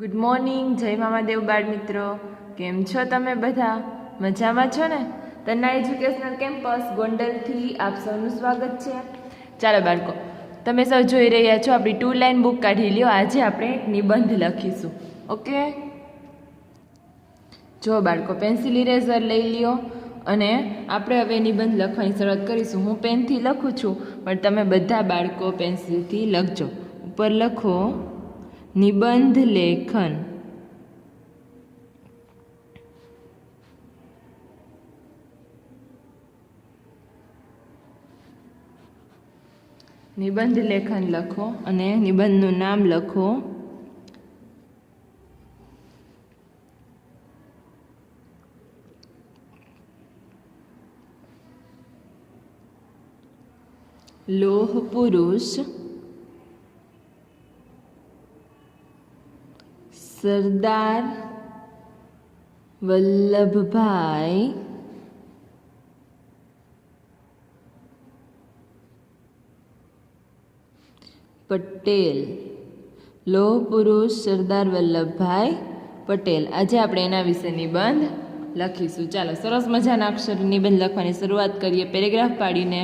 Good morning, જય મામાદેવ બાળ મિત્રો. કેમ છો તમે બધા? મજામાં છો ને? તન્ના એજ્યુકેશનલ કેમ્પસ ગોંડલથી આપ સૌનું સ્વાગત છે. ચાલો બાળકો, તમે સૌ જોઈ રહ્યા છો આપણી 2 લાઇન બુક કાઢી લ્યો. આજે આપણે એક નિબંધ લખીશું. ઓકે, જો બાળકો પેન્સિલ ઇરેઝર લઈ લ્યો અને આપણે હવે નિબંધ લખવાની શરૂઆત કરીશું. હું પેનથી લખું છું, પણ તમે બધા બાળકો પેન્સિલથી લખજો. ઉપર લખો નિબંધ લેખન. નિબંધ લેખન લખો અને નિબંધનું નામ લખો. લોહ પુરુષ સરદાર વલ્લભભાઈ પટેલ. લોહ પુરુષ સરદાર વલ્લભભાઈ પટેલ. આજે આપણે એના વિશે નિબંધ લખીશું. ચાલો, સરસ મજાના અક્ષર નિબંધ લખવાની શરૂઆત કરીએ. પેરેગ્રાફ પાડીને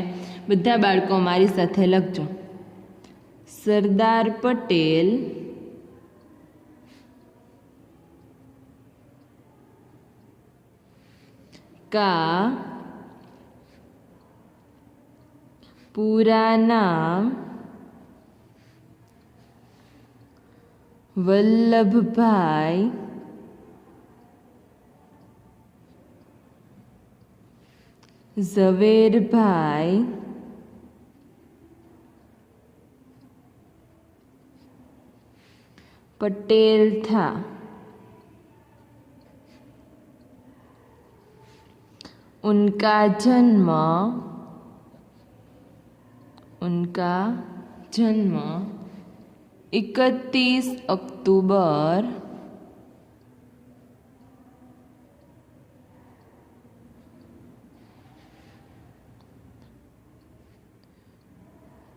બધા બાળકો મારી સાથે લખજો. સરદાર પટેલ का पूरा नाम वल्लभभाई ઝવેરભાઈ पटेल था. उनका जन्म 31 अक्टूबर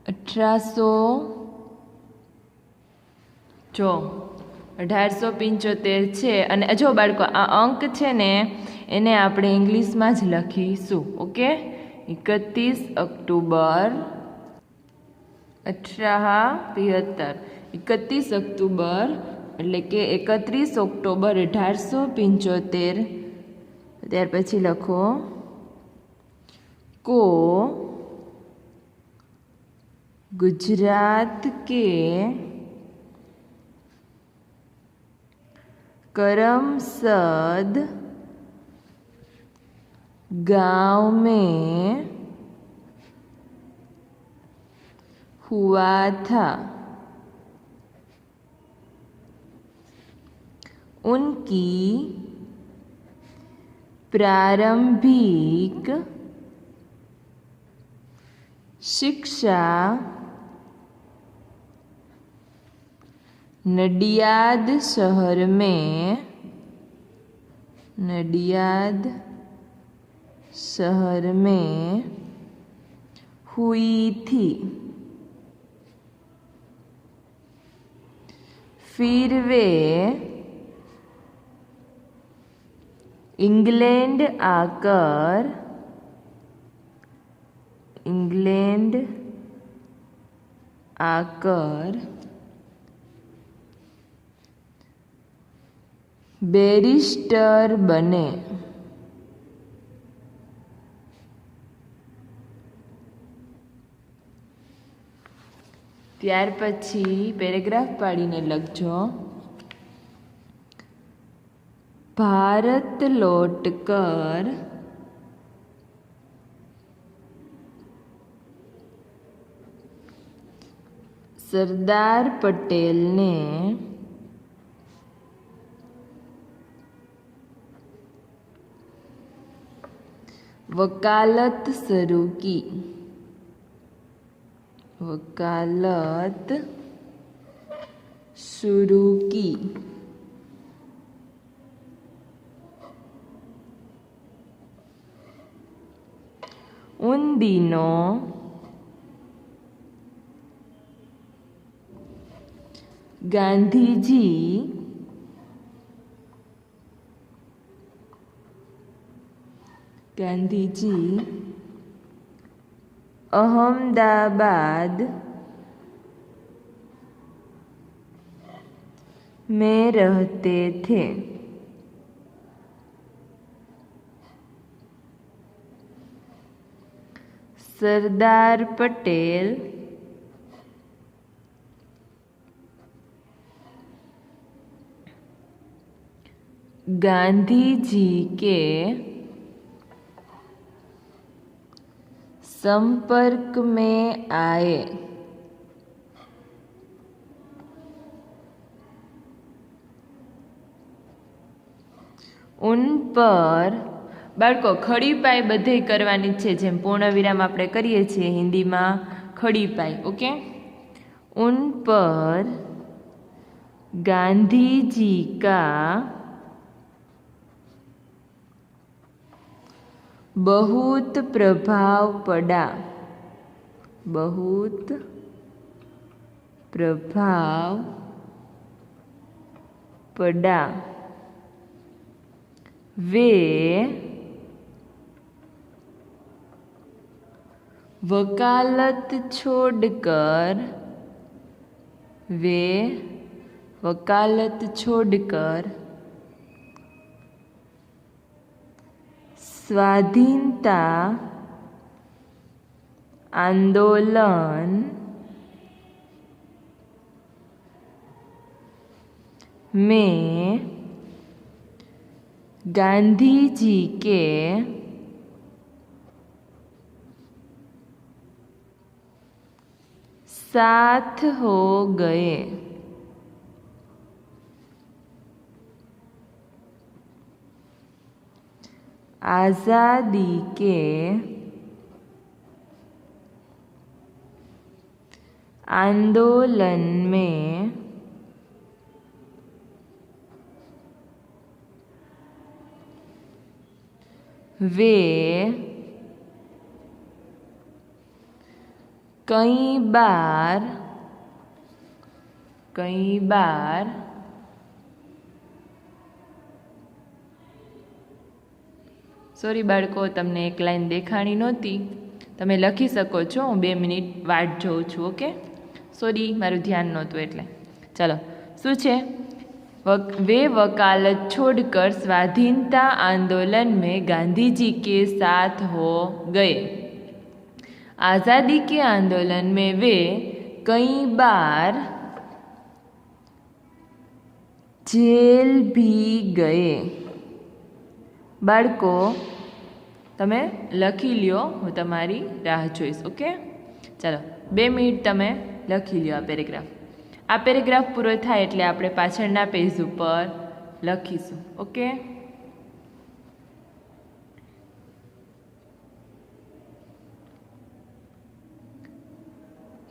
1875 છે. અને જો બાળકો આ અંક છે ને એને આપણે ઇંગ્લિશમાં જ લખીશું. ઓકે, 31 અક્ટોબર 1875. 31 અક્ટોબર એટલે કે 31 ઓક્ટોબર 1875. ત્યાર પછી લખો को गुजरात के करमसद गांव में हुआ था. उनकी प्रारंभिक शिक्षा नडियाद शहर में हुई थी. फिर वे इंग्लैंड आकर बैरिस्टर बने. ત્યાર પછી પેરેગ્રાફ પાડીને લખજો. भारत लौटकर सरदार पटेल ने वकालत शुरू की. उन दिनों गांधी जी गांधी जी अहमदाबाद में रहते थे। सरदार पटेल गांधी जी के संपर्क में आए। उन पर बाळको खड़ी पाई बधे करवानी छे, जेम पूर्ण विराम आपणे करीए छीए हिंदी में खड़ी पाई। ओके, उन पर गांधी जी का बहुत प्रभाव पड़ा। बहुत प्रभाव पड़ा। वे वकालत छोड़कर स्वाधीनता आंदोलन में गांधी जी के साथ हो गए। आज़ादी के आंदोलन में वे कई बार सॉरी बाळको, तमने एक लाइन देखाणी नहोती, तमे लखी शको छो। हूँ 2 मिनिट वाट जोऊं छुं। ओके, सॉरी मारुं ध्यान नहोतुं एटले। चलो, शुं छे? वे वकालत छोड़कर स्वाधीनता आंदोलन में गांधी जी के साथ हो गए। आज़ादी के आंदोलन में वे कई बार जेल भी गए। बाळको, तमे लखी ल्यो, हूँ तमारी राह जोईश। ओके, चलो 2 मिनिट तमे लखी ल्यो आ पेरेग्राफ। आ पेरेग्राफ पूरो थाय एटले आपणे पाछळना पेज पर लखीशुं। ओके,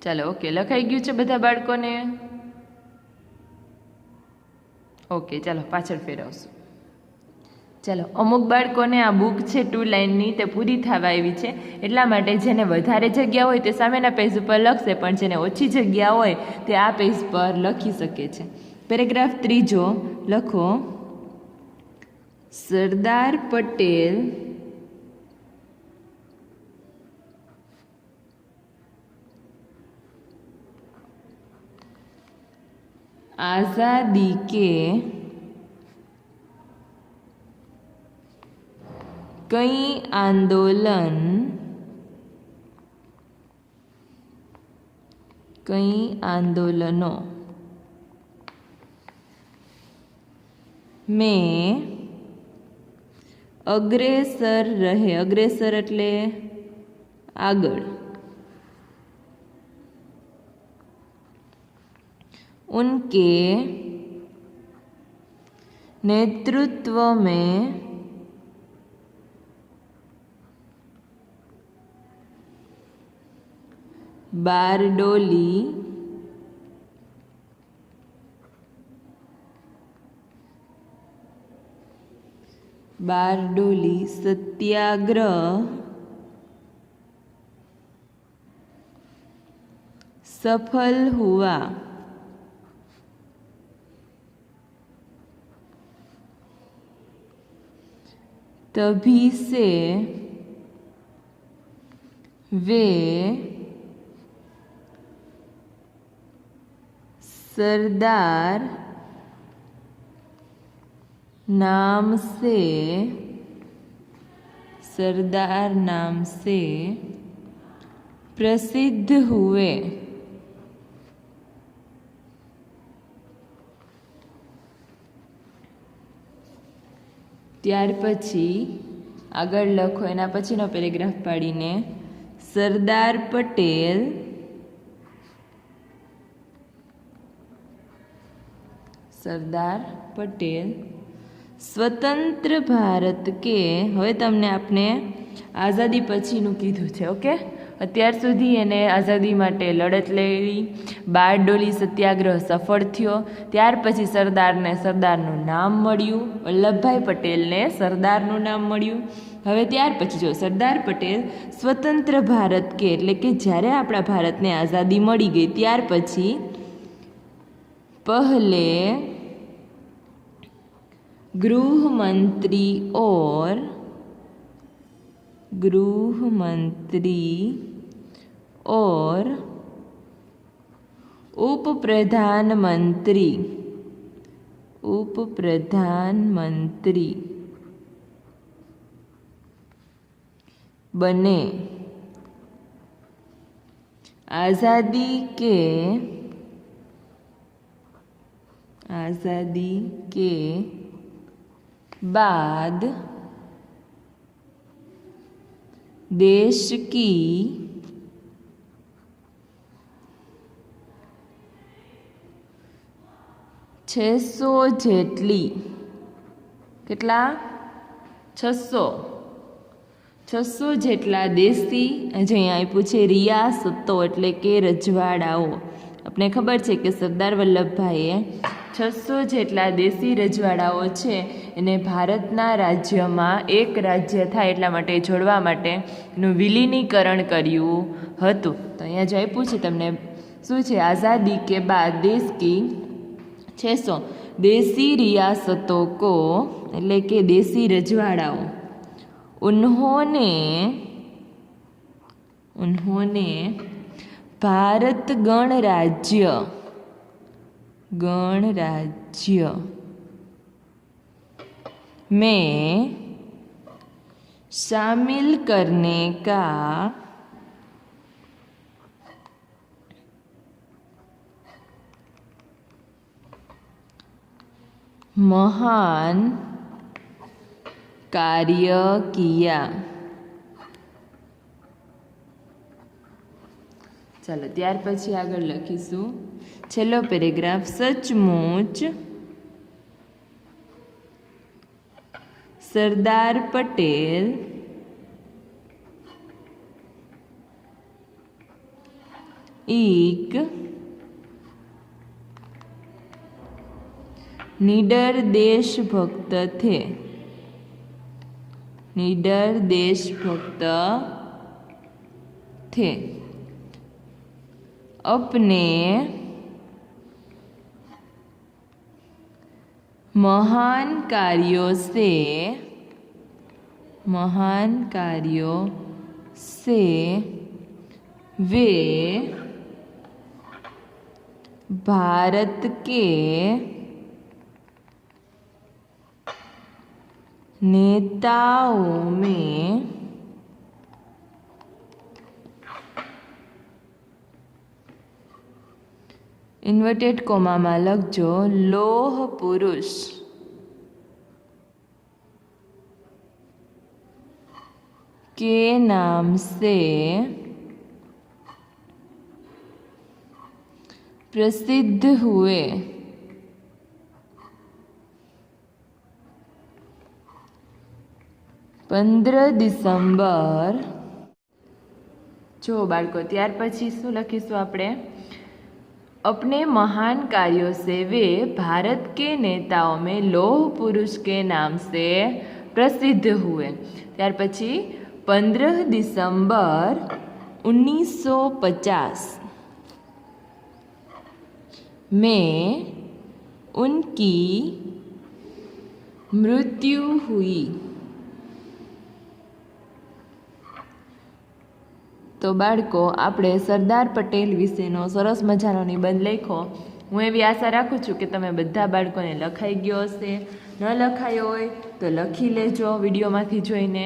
चलो। ओके, लखाई गयुं छे बधा बाळकोने? ओके, चलो पाछळ फेरवशुं। चलो, अमुक बाळकोने आ बुक छे 2 लाइननी ते पूरी थवा आवी छे, એટલા માટે જેને વધારે જગ્યા હોય તે સામેના પેજ ઉપર લખશે, પણ જેને ઓછી જગ્યા હોય તે આ પેજ પર લખી શકે છે। પેરેગ્રાફ 3 લખો, સરદાર પટેલ आज़ादी के कई आंदोलनों में अग्रेसर रहे। अग्रेसर एटले आगळ। उनके नेतृत्व में बारडोली सत्याग्रह सफल हुआ। तभी से वे सरदार नाम से प्रसिद्ध हुए। ત્યાર પછી આગળ લખો, એના પછીનો પેરેગ્રાફ પાડીને સરદાર પટેલ स्वतंत्र भारत के, હવે તમને આપણે આઝાદી પછીનું કીધું છે, ઓકે। અત્યાર સુધી એને આઝાદી માટે લડત લડી, બારડોલી સત્યાગ્રહ સફળ થયો, ત્યાર પછી સરદારનું નામ મળ્યું, વલ્લભભાઈ પટેલને સરદારનું નામ મળ્યું। હવે ત્યાર પછી જો સરદાર પટેલ સ્વતંત્ર ભારત કે, એટલે કે જ્યારે આપણા ભારતને આઝાદી મળી ગઈ ત્યાર પછી पहले गृह मंत्री और उप प्रधानमंत्री बने। आज़ादी के बाद देश की 600 જેટલી, કેટલા 600 જેટલા દેશી, જે અહીંયા આપ્યું છે રિયાસતો એટલે કે રજવાડાઓ। આપણે ખબર છે કે સરદાર વલ્લભભાઈએ 600 જેટલા દેશી રજવાડાઓ છે એને ભારતના રાજ્યમાં એક રાજ્ય થાય એટલા માટે જોડવા માટે એનું વિલીનીકરણ કર્યું હતું। તો અહીંયા જે આપ્યું છે તમને શું છે, આઝાદી के बाद देश की 600 देसी रियासतों को, એટલે કે દેશી રજવાડાઓ, उन्होंने भारत गणराज्य में शामिल करने का महान कार्य किया। चलो त्यार पछी आगळ लखीशुं छेल्लो पेरेग्राफ। सचमुच सरदार पटेल एक निडर देशभक्त थे। अपने महान कार्यों से वे भारत के नेताओं में इन्वर्टेड कोमा में लखजो लोह पुरुष के नाम से प्रसिद्ध हुए। 15 डिसेम्बर जो बाळको त्यार पछी शुं लखीशुं आपणे अपने महान कार्यों से वे भारत के नेताओं में लौह पुरुष के नाम से प्रसिद्ध हुए। त्यार पछी 15 डिसेम्बर 1950 में उनकी मृत्यु हुई। તો બાળકો, આપણે સરદાર પટેલ વિશેનો સરસ મજાનો નિબંધ લખ્યો. હું એવી આશા રાખું છું કે તમે બધા બાળકોને લખાઈ ગયો હશે. ન લખાયો હોય તો લખી લેજો વિડીયોમાંથી જોઈને.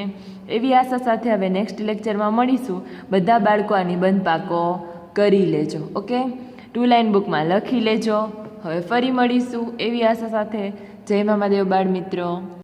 એવી આશા સાથે હવે નેક્સ્ટ લેક્ચરમાં મળીશું. બધા બાળકો આ નિબંધ પાકો કરી લેજો. ઓકે, 2 લાઇન બુકમાં લખી લેજો. હવે ફરી મળીશું એવી આશા સાથે. જય મામાદેવ બાળ મિત્રો.